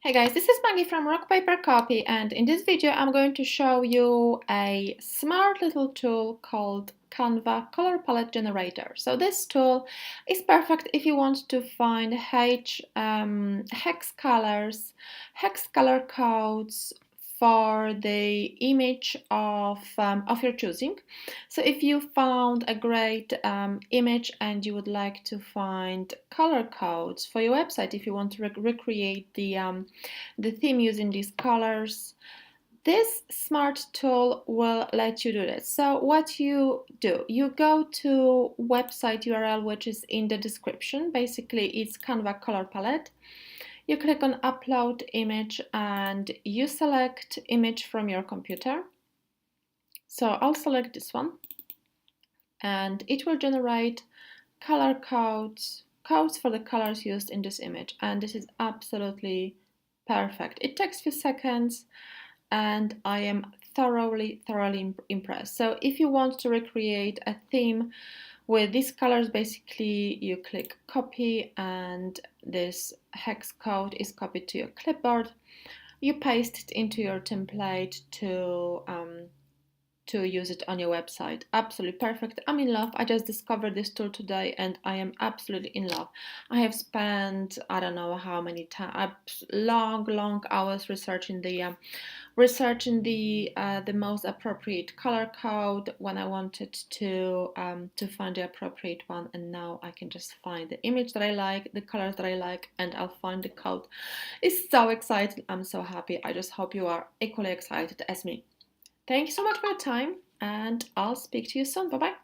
Hey guys, this is Maggie from Rock Paper Copy, and in this video I'm going to show you a smart little tool called Canva Color Palette Generator. So this tool is perfect if you want to find hex colors, hex color codes for the image of your choosing. So if you found a great image and you would like to find color codes for your website, if you want to recreate the theme using these colors, this smart tool will let you do this. So what you do, you go to website URL which is in the description. Basically it's Canva color palette. You click on upload image and you select image from your computer. So I'll select this one and it will generate color codes for the colors used in this image, and this is absolutely perfect. It takes a few seconds and I am thoroughly impressed. So if you want to recreate a theme with these colors, basically you click copy and this hex code is copied to your clipboard. You paste it into your template to use it on your website. Absolutely perfect. I'm in love. I just discovered this tool today and I am absolutely in love. I have spent I don't know how many times, long hours researching the most appropriate color code when I wanted to find the appropriate one, and now I can just find the image that I like, the colors that I like, and I'll find the code. It's so exciting. I'm so happy. I just hope you are equally excited as me. Thank you so much for your time, and I'll speak to you soon. Bye bye.